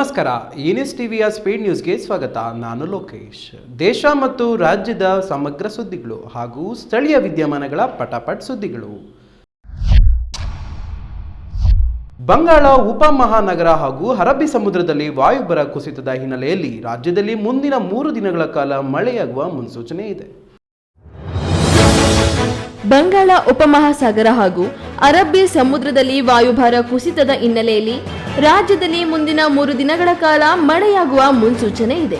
ನಮಸ್ಕಾರ. ನ್ಯೂಸ್ ಟಿವಿಯ ಸ್ಪೀಡ್ ನ್ಯೂಸ್ಗೆ ಸ್ವಾಗತ. ನಾನು ಲೋಕೇಶ್. ದೇಶ ಮತ್ತು ರಾಜ್ಯದ ಸಮಗ್ರ ಸುದ್ದಿಗಳು ಹಾಗೂ ಸ್ಥಳೀಯ ವಿದ್ಯಮಾನಗಳ ಪಟಾಪಟ್ ಸುದ್ದಿಗಳು. ಬಂಗಾಳ ಉಪಮಹಾನಗರ ಹಾಗೂ ಅರಬ್ಬಿ ಸಮುದ್ರದಲ್ಲಿ ವಾಯುಭಾರ ಕುಸಿತದ ಹಿನ್ನೆಲೆಯಲ್ಲಿ ರಾಜ್ಯದಲ್ಲಿ ಮುಂದಿನ 3 ದಿನಗಳ ಕಾಲ ಮಳೆಯಾಗುವ ಮುನ್ಸೂಚನೆ ಇದೆ. ಬಂಗಾಳ ಉಪಮಹಾಸಾಗರ ಹಾಗೂ ಅರಬ್ಬಿ ಸಮುದ್ರದಲ್ಲಿ ವಾಯುಭಾರ ಕುಸಿತದ ಹಿನ್ನೆಲೆಯಲ್ಲಿ ರಾಜ್ಯದಲ್ಲಿ ಮುಂದಿನ 3 ದಿನಗಳ ಕಾಲ ಮಳೆಯಾಗುವ ಮುನ್ಸೂಚನೆ ಇದೆ.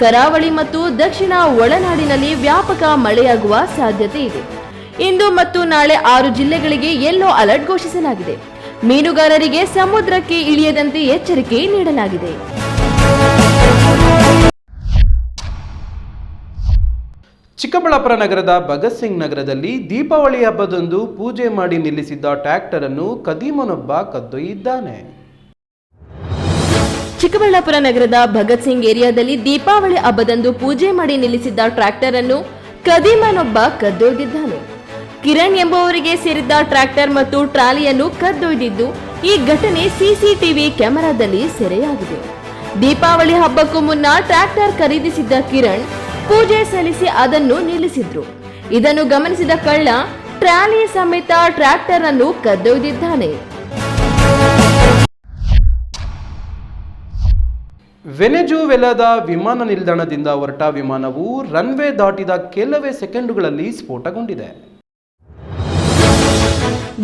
ಕರಾವಳಿ ಮತ್ತು ದಕ್ಷಿಣ ಒಳನಾಡಿನಲ್ಲಿ ವ್ಯಾಪಕ ಮಳೆಯಾಗುವ ಸಾಧ್ಯತೆ ಇದೆ. ಇಂದು ಮತ್ತು ನಾಳೆ 6 ಜಿಲ್ಲೆಗಳಿಗೆ ಯೆಲ್ಲೋ ಅಲರ್ಟ್ ಘೋಷಿಸಲಾಗಿದೆ. ಮೀನುಗಾರರಿಗೆ ಸಮುದ್ರಕ್ಕೆ ಇಳಿಯದಂತೆ ಎಚ್ಚರಿಕೆ ನೀಡಲಾಗಿದೆ. ಚಿಕ್ಕಬಳ್ಳಾಪುರ ನಗರದ ಭಗತ್ ಸಿಂಗ್ ನಗರದಲ್ಲಿ ದೀಪಾವಳಿ ಹಬ್ಬದಂದು ಪೂಜೆ ಮಾಡಿ ನಿಲ್ಲಿಸಿದ್ದ ಟ್ರ್ಯಾಕ್ಟರ್ ಅನ್ನು ಕದೀಮನೊಬ್ಬ ಕದ್ದೊಯ್ದಿದ್ದಾನೆ. ಚಿಕ್ಕಬಳ್ಳಾಪುರ ನಗರದ ಭಗತ್ ಸಿಂಗ್ ಏರಿಯಾದಲ್ಲಿ ದೀಪಾವಳಿ ಹಬ್ಬದಂದು ಪೂಜೆ ಮಾಡಿ ನಿಲ್ಲಿಸಿದ್ದ ಟ್ರ್ಯಾಕ್ಟರ್ ಅನ್ನು ಕದೀಮನೊಬ್ಬ ಕದ್ದೊಯ್ದಿದ್ದಾನೆ. ಕಿರಣ್ ಎಂಬುವವರಿಗೆ ಸೇರಿದ್ದ ಟ್ರ್ಯಾಕ್ಟರ್ ಮತ್ತು ಟ್ರಾಲಿಯನ್ನು ಕದ್ದೊಯ್ದಿದ್ದು ಈ ಘಟನೆ ಸಿಸಿಟಿವಿ ಕ್ಯಾಮೆರಾದಲ್ಲಿ ಸೆರೆಯಾಗಿದೆ. ದೀಪಾವಳಿ ಹಬ್ಬಕ್ಕೂ ಮುನ್ನ ಟ್ರ್ಯಾಕ್ಟರ್ ಖರೀದಿಸಿದ್ದ ಕಿರಣ್ ಪೂಜೆ ಸಲ್ಲಿಸಿ ಅದನ್ನು ನಿಲ್ಲಿಸಿದ್ರು. ಇದನ್ನು ಗಮನಿಸಿದ ಕಳ್ಳ ಟ್ರಾಲಿ ಸಮೇತ ಟ್ರ್ಯಾಕ್ಟರ್ ಅನ್ನು ಕದ್ದೊಯ್ದಿದ್ದಾನೆ. ವೆನೆಜುವೆಲಾದ ವಿಮಾನ ನಿಲ್ದಾಣದಿಂದ ಹೊರಟ ವಿಮಾನವು ರನ್ವೇ ದಾಟಿದ ಕೆಲವೇ ಸೆಕೆಂಡುಗಳಲ್ಲಿ ಸ್ಫೋಟಗೊಂಡಿದೆ.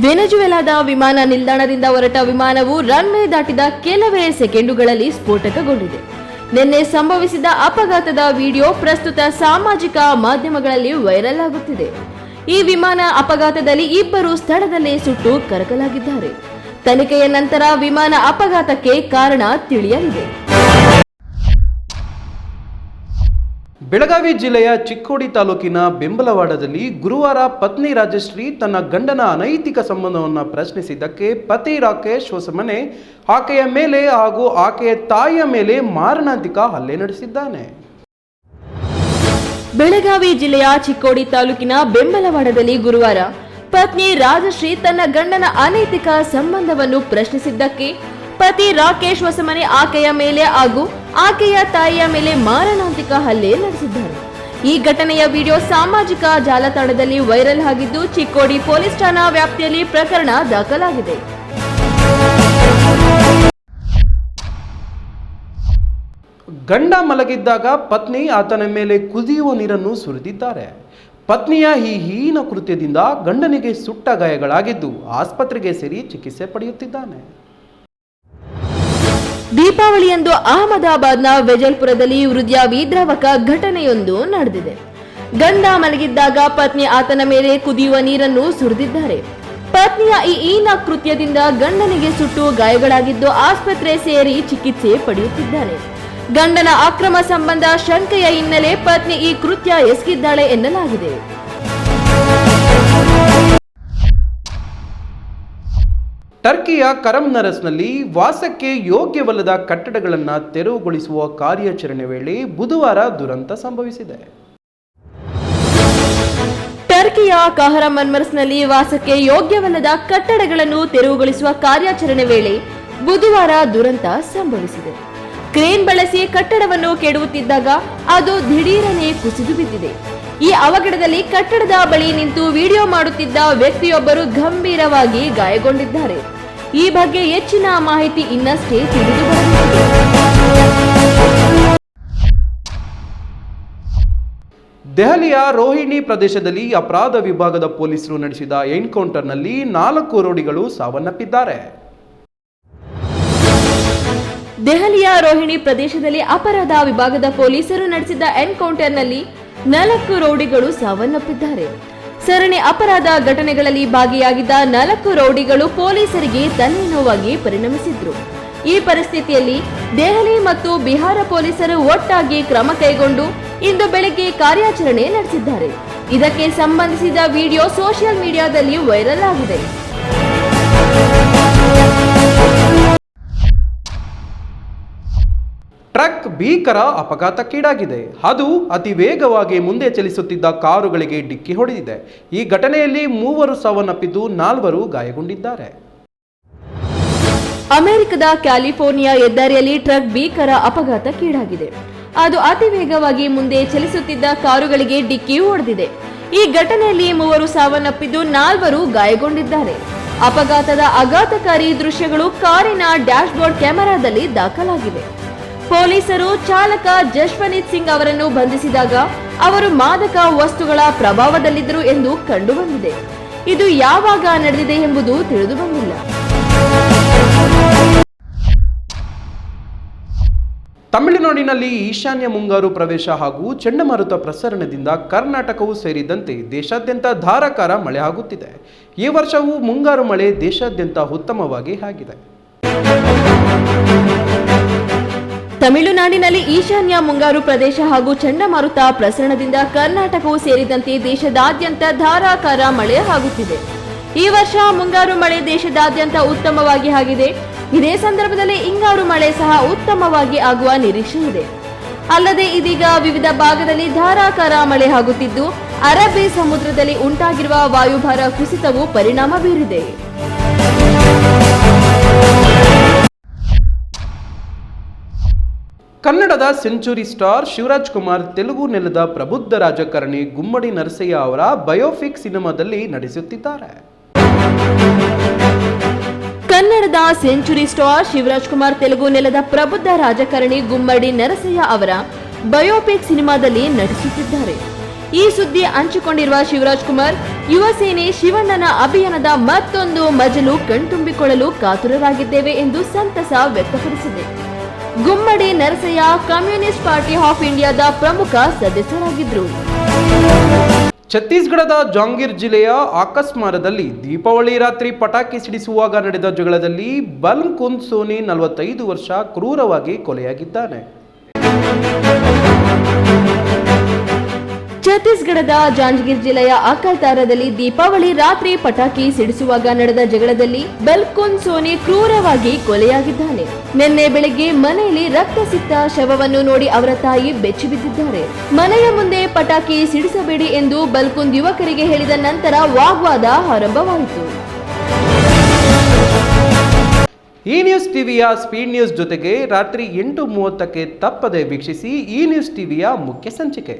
ವೆನೆಜುವೆಲಾದ ವಿಮಾನ ನಿಲ್ದಾಣದಿಂದ ಹೊರಟ ವಿಮಾನವು ರನ್ವೇ ದಾಟಿದ ಕೆಲವೇ ಸೆಕೆಂಡುಗಳಲ್ಲಿ ಸ್ಫೋಟಗೊಂಡಿದೆ. ನಿನ್ನೆ ಸಂಭವಿಸಿದ ಅಪಘಾತದ ವಿಡಿಯೋ ಪ್ರಸ್ತುತ ಸಾಮಾಜಿಕ ಮಾಧ್ಯಮಗಳಲ್ಲಿ ವೈರಲ್ ಆಗುತ್ತಿದೆ. ಈ ವಿಮಾನ ಅಪಘಾತದಲ್ಲಿ 2 ಸ್ಥಳದಲ್ಲೇ ಸುಟ್ಟು ಕರಕಲಾಗಿದ್ದಾರೆ. ತನಿಖೆಯ ನಂತರ ವಿಮಾನ ಅಪಘಾತಕ್ಕೆ ಕಾರಣ ತಿಳಿಯಲಿದೆ. ಬೆಳಗಾವಿ ಜಿಲ್ಲೆಯ ಚಿಕ್ಕೋಡಿ ತಾಲೂಕಿನ ಬೆಂಬಲವಾಡದಲ್ಲಿ ಗುರುವಾರ ಪತ್ನಿ ರಾಜಶ್ರೀ ತನ್ನ ಗಂಡನ ಅನೈತಿಕ ಸಂಬಂಧವನ್ನು ಪ್ರಶ್ನಿಸಿದ್ದಕ್ಕೆ ಪತಿ ರಾಕೇಶ್ ಹೊಸಮನೆ ಆಕೆಯ ಮೇಲೆ ಹಾಗೂ ಆಕೆಯ ತಾಯಿಯ ಮೇಲೆ ಮಾರಣಾಂತಿಕ ಹಲ್ಲೆ ನಡೆಸಿದ್ದಾನೆ. ಬೆಳಗಾವಿ ಜಿಲ್ಲೆಯ ಚಿಕ್ಕೋಡಿ ತಾಲೂಕಿನ ಬೆಂಬಲವಾಡದಲ್ಲಿ ಗುರುವಾರ ಪತ್ನಿ ರಾಜಶ್ರೀ ತನ್ನ ಗಂಡನ ಅನೈತಿಕ ಸಂಬಂಧವನ್ನು ಪ್ರಶ್ನಿಸಿದ್ದಕ್ಕೆ ಪತಿ ರಾಕೇಶ್ ಹೊಸಮನೆ ಆಕೆಯ ಮೇಲೆ ಹಾಗೂ ಆಕೆಯ ತಾಯಿಯ ಮೇಲೆ ಮಾರಣಾಂತಿಕ ಹಲ್ಲೆ ನಡೆಸಿದ್ದಾರೆ. ಈ ಘಟನೆಯ ವಿಡಿಯೋ ಸಾಮಾಜಿಕ ಜಾಲತಾಣದಲ್ಲಿ ವೈರಲ್ ಆಗಿದ್ದು ಚಿಕ್ಕೋಡಿ ಪೊಲೀಸ್ ಠಾಣಾ ವ್ಯಾಪ್ತಿಯಲ್ಲಿ ಪ್ರಕರಣ ದಾಖಲಾಗಿದೆ. ಗಂಡ ಮಲಗಿದ್ದಾಗ ಪತ್ನಿ ಆತನ ಮೇಲೆ ಕುದಿಯುವ ನೀರನ್ನು ಸುರಿದಿದ್ದಾರೆ. ಪತ್ನಿಯ ಈ ಹೀನ ಕೃತ್ಯದಿಂದ ಗಂಡನಿಗೆ ಸುಟ್ಟ ಗಾಯಗಳಾಗಿದ್ದು ಆಸ್ಪತ್ರೆಗೆ ಸೇರಿ ಚಿಕಿತ್ಸೆ ಪಡೆಯುತ್ತಿದ್ದಾನೆ. ದೀಪಾವಳಿಯಂದು ಅಹಮದಾಬಾದ್ನ ವೆಜಲ್ಪುರದಲ್ಲಿ ಹೃದಯ ವಿದ್ರಾವಕ ಘಟನೆಯೊಂದು ನಡೆದಿದೆ. ಗಂಡ ಮಲಗಿದ್ದಾಗ ಪತ್ನಿ ಆತನ ಮೇಲೆ ಕುದಿಯುವ ನೀರನ್ನು ಸುರಿದಿದ್ದಾರೆ. ಪತ್ನಿಯ ಈ ಹೀನ ಕೃತ್ಯದಿಂದ ಗಂಡನಿಗೆ ಸುಟ್ಟು ಗಾಯಗಳಾಗಿದ್ದು ಆಸ್ಪತ್ರೆ ಸೇರಿ ಚಿಕಿತ್ಸೆ ಪಡೆಯುತ್ತಿದ್ದಾನೆ. ಗಂಡನ ಅಕ್ರಮ ಸಂಬಂಧ ಶಂಕೆಯ ಹಿನ್ನೆಲೆ ಪತ್ನಿ ಈ ಕೃತ್ಯ ಎಸಗಿದ್ದಾಳೆ ಎನ್ನಲಾಗಿದೆ. ಟರ್ಕಿಯ ಕರಮ್ನರಸ್ನಲ್ಲಿ ವಾಸಕ್ಕೆ ಯೋಗ್ಯವಲ್ಲದ ಕಟ್ಟಡಗಳನ್ನು ತೆರವುಗೊಳಿಸುವ ಕಾರ್ಯಾಚರಣೆ ವೇಳೆ ಬುಧವಾರ ದುರಂತ ಸಂಭವಿಸಿದೆ. ಟರ್ಕಿಯ ಕಹರಮನ್ಮರ್ಸ್ನಲ್ಲಿ ವಾಸಕ್ಕೆ ಯೋಗ್ಯವಲ್ಲದ ಕಟ್ಟಡಗಳನ್ನು ತೆರವುಗೊಳಿಸುವ ಕಾರ್ಯಾಚರಣೆ ವೇಳೆ ಬುಧವಾರ ದುರಂತ ಸಂಭವಿಸಿದೆ. ಕ್ರೇನ್ ಬಳಸಿ ಕಟ್ಟಡವನ್ನು ಕೆಡವುತ್ತಿದ್ದಾಗ ಅದು ದಿಢೀರನೆ ಕುಸಿದು ಬಿದ್ದಿದೆ. ಈ ಅವಘಡದಲ್ಲಿ ಕಟ್ಟಡದ ಬಳಿ ನಿಂತು ವಿಡಿಯೋ ಮಾಡುತ್ತಿದ್ದ ವ್ಯಕ್ತಿಯೊಬ್ಬರು ಗಂಭೀರವಾಗಿ ಗಾಯಗೊಂಡಿದ್ದಾರೆ. ಈ ಬಗ್ಗೆ ಹೆಚ್ಚಿನ ಮಾಹಿತಿ ಇನ್ನಷ್ಟೇ ತಿಳಿದು ಬರಲಿದೆ. ದೆಹಲಿಯ ರೋಹಿಣಿ ಪ್ರದೇಶದಲ್ಲಿ ಅಪರಾಧ ವಿಭಾಗದ ಪೊಲೀಸರು ನಡೆಸಿದ ಎನ್ಕೌಂಟರ್ನಲ್ಲಿ 4 ರೌಡಿಗಳು ಸಾವನ್ನಪ್ಪಿದ್ದಾರೆ. ದೆಹಲಿಯ ರೋಹಿಣಿ ಪ್ರದೇಶದಲ್ಲಿ ಅಪರಾಧ ವಿಭಾಗದ ಪೊಲೀಸರು ನಡೆಸಿದ ಎನ್ಕೌಂಟರ್ನಲ್ಲಿ 4 ರೌಡಿಗಳು ಸಾವನ್ನಪ್ಪಿದ್ದಾರೆ. ಸರಣಿ ಅಪರಾಧ ಘಟನೆಗಳಲ್ಲಿ ಭಾಗಿಯಾಗಿದ್ದ 4 ರೌಡಿಗಳು ಪೊಲೀಸರಿಗೆ ತಲೆನೋವಾಗಿ ಪರಿಣಮಿಸಿದ್ರು. ಈ ಪರಿಸ್ಥಿತಿಯಲ್ಲಿ ದೆಹಲಿ ಮತ್ತು ಬಿಹಾರ ಪೊಲೀಸರು ಒಟ್ಟಾಗಿ ಕ್ರಮ ಕೈಗೊಂಡು ಇಂದು ಬೆಳಗ್ಗೆ ಕಾರ್ಯಾಚರಣೆ ನಡೆಸಿದ್ದಾರೆ. ಇದಕ್ಕೆ ಸಂಬಂಧಿಸಿದ ವಿಡಿಯೋ ಸೋಷಿಯಲ್ ಮೀಡಿಯಾದಲ್ಲಿ ವೈರಲ್ ಆಗಿದೆ. ಟ್ರಕ್ ಭೀಕರ ಅಪಘಾತಕ್ಕೀಡಾಗಿದೆ. ಅದು ಅತಿ ವೇಗವಾಗಿ ಮುಂದೆ ಚಲಿಸುತ್ತಿದ್ದ ಕಾರುಗಳಿಗೆ ಡಿಕ್ಕಿ ಹೊಡೆದಿದೆ. ಈ ಘಟನೆಯಲ್ಲಿ 3 ಸಾವನ್ನಪ್ಪಿದ್ದು 4 ಗಾಯಗೊಂಡಿದ್ದಾರೆ. ಅಮೆರಿಕದ ಕ್ಯಾಲಿಫೋರ್ನಿಯಾ ಹೆದ್ದಾರಿಯಲ್ಲಿ ಟ್ರಕ್ ಭೀಕರ ಅಪಘಾತಕ್ಕೀಡಾಗಿದೆ. ಅದು ಅತಿ ವೇಗವಾಗಿ ಮುಂದೆ ಚಲಿಸುತ್ತಿದ್ದ ಕಾರುಗಳಿಗೆ ಡಿಕ್ಕಿ ಹೊಡೆದಿದೆ. ಈ ಘಟನೆಯಲ್ಲಿ 3 ಸಾವನ್ನಪ್ಪಿದ್ದು 4 ಗಾಯಗೊಂಡಿದ್ದಾರೆ. ಅಪಘಾತದ ಆಘಾತಕಾರಿ ದೃಶ್ಯಗಳು ಕಾರಿನ ಡ್ಯಾಶ್ಬೋರ್ಡ್ ಕ್ಯಾಮೆರಾದಲ್ಲಿ ದಾಖಲಾಗಿವೆ. ಪೊಲೀಸರು ಚಾಲಕ ಜಶ್ವನೀತ್ ಸಿಂಗ್ ಅವರನ್ನು ಬಂಧಿಸಿದಾಗ ಅವರು ಮಾದಕ ವಸ್ತುಗಳ ಪ್ರಭಾವದಲ್ಲಿದ್ದರು ಎಂದು ಕಂಡುಬಂದಿದೆ. ಇದು ಯಾವಾಗ ನಡೆದಿದೆ ಎಂಬುದು ತಿಳಿದುಬಂದಿಲ್ಲ. ತಮಿಳುನಾಡಿನಲ್ಲಿ ಈಶಾನ್ಯ ಮುಂಗಾರು ಪ್ರವೇಶ ಹಾಗೂ ಚಂಡಮಾರುತ ಪ್ರಸರಣದಿಂದ ಕರ್ನಾಟಕವೂ ಸೇರಿದಂತೆ ದೇಶಾದ್ಯಂತ ಧಾರಾಕಾರ ಮಳೆ ಆಗುತ್ತಿದೆ. ಈ ವರ್ಷವೂ ಮುಂಗಾರು ಮಳೆ ದೇಶಾದ್ಯಂತ ಉತ್ತಮವಾಗಿ ಆಗಿದೆ. ತಮಿಳುನಾಡಿನಲ್ಲಿ ಈಶಾನ್ಯ ಮುಂಗಾರು ಪ್ರದೇಶ ಹಾಗೂ ಚಂಡಮಾರುತ ಪ್ರಸರಣದಿಂದ ಕರ್ನಾಟಕವೂ ಸೇರಿದಂತೆ ದೇಶದಾದ್ಯಂತ ಧಾರಾಕಾರ ಮಳೆ ಆಗುತ್ತಿದೆ. ಈ ವರ್ಷ ಮುಂಗಾರು ಮಳೆ ದೇಶದಾದ್ಯಂತ ಉತ್ತಮವಾಗಿ ಆಗಿದೆ. ಇದೇ ಸಂದರ್ಭದಲ್ಲಿ ಹಿಂಗಾರು ಮಳೆ ಸಹ ಉತ್ತಮವಾಗಿ ಆಗುವ ನಿರೀಕ್ಷೆ ಇದೆ. ಅಲ್ಲದೆ ಇದೀಗ ವಿವಿಧ ಭಾಗದಲ್ಲಿ ಧಾರಾಕಾರ ಮಳೆ ಆಗುತ್ತಿದ್ದು ಅರಬ್ಬಿ ಸಮುದ್ರದಲ್ಲಿ ಉಂಟಾಗಿರುವ ವಾಯುಭಾರ ಕುಸಿತವು ಪರಿಣಾಮ ಬೀರಿದೆ. ಕನ್ನಡದ ಸೆಂಚುರಿ ಸ್ಟಾರ್ ಶಿವರಾಜ್ ಕುಮಾರ್ ತೆಲುಗು ನೆಲದ ಪ್ರಬುದ್ಧ ರಾಜಕಾರಣಿ ಗುಮ್ಮಡಿ ನರಸಯ್ಯ ಅವರ ಬಯೋಪಿಕ್ ಸಿನಿಮಾದಲ್ಲಿ ನಟಿಸುತ್ತಿದ್ದಾರೆ. ಕನ್ನಡದ ಸೆಂಚುರಿ ಸ್ಟಾರ್ ಶಿವರಾಜ್ ಕುಮಾರ್ ತೆಲುಗು ನೆಲದ ಪ್ರಬುದ್ಧ ರಾಜಕಾರಣಿ ಗುಮ್ಮಡಿ ನರಸಯ್ಯ ಅವರ ಬಯೋಪಿಕ್ ಸಿನಿಮಾದಲ್ಲಿ ನಟಿಸುತ್ತಿದ್ದಾರೆ. ಈ ಸುದ್ದಿ ಹಂಚಿಕೊಂಡಿರುವ ಶಿವರಾಜ್ ಕುಮಾರ್, ಯುವ ಸೇನೆ ಶಿವಣ್ಣನ ಅಭಿಯಾನದ ಮತ್ತೊಂದು ಮಜಲು ಕಣ್ತುಂಬಿಕೊಳ್ಳಲು ಕಾತುರರಾಗಿದ್ದೇವೆ ಎಂದು ಸಂತಸ ವ್ಯಕ್ತಪಡಿಸಿದೆ. Gummadi Narasaiah communist party of ಇಂಡಿಯಾದ ಪ್ರಮುಖ ಸದಸ್ಯರಾಗಿದ್ದರು. ಛತ್ತೀಸ್ಗಢದ ಜಾಂಗೀರ್ ಜಿಲ್ಲೆಯ ಆಕಸ್ಮಾರದಲ್ಲಿ ದೀಪಾವಳಿ ರಾತ್ರಿ ಪಟಾಕಿ ಸಿಡಿಸುವಾಗ ನಡೆದ ಜಗಳದಲ್ಲಿ ಬಲ್ಕುಂದ್ ಸೋನಿ 45 ವರ್ಷ ಕ್ರೂರವಾಗಿ ಕೊಲೆಯಾಗಿದ್ದಾನೆ. ಛತ್ತೀಸ್ಗಢದ ಜಾಂಜಗೀರ್ ಜಿಲ್ಲೆಯ ಅಕಲ್ತಾರದಲ್ಲಿ ದೀಪಾವಳಿ ರಾತ್ರಿ ಪಟಾಕಿ ಸಿಡಿಸುವಾಗ ನಡೆದ ಜಗಳದಲ್ಲಿ ಬಲ್ಕುಂದ್ ಸೋನಿ ಕ್ರೂರವಾಗಿ ಕೊಲೆಯಾಗಿದ್ದಾನೆ. ನಿನ್ನೆ ಬೆಳಗ್ಗೆ ಮನೆಯಲ್ಲಿ ರಕ್ತಸಿಕ್ತ ಶವವನ್ನು ನೋಡಿ ಅವರ ತಾಯಿ ಬೆಚ್ಚಿಬಿದ್ದಿದ್ದಾರೆ. ಮನೆಯ ಮುಂದೆ ಪಟಾಕಿ ಸಿಡಿಸಬೇಡಿ ಎಂದು ಬಲ್ಕುಂದ್ ಯುವಕರಿಗೆ ಹೇಳಿದ ನಂತರ ವಾಗ್ವಾದ ಆರಂಭವಾಯಿತು. ಈ ನ್ಯೂಸ್ ಟಿವಿಯ ಸ್ಪೀಡ್ ನ್ಯೂಸ್ ಜೊತೆಗೆ ರಾತ್ರಿ 8:30ಕ್ಕೆ ತಪ್ಪದೆ ವೀಕ್ಷಿಸಿ ಈ ನ್ಯೂಸ್ ಟಿವಿಯ ಮುಖ್ಯ ಸಂಚಿಕೆ.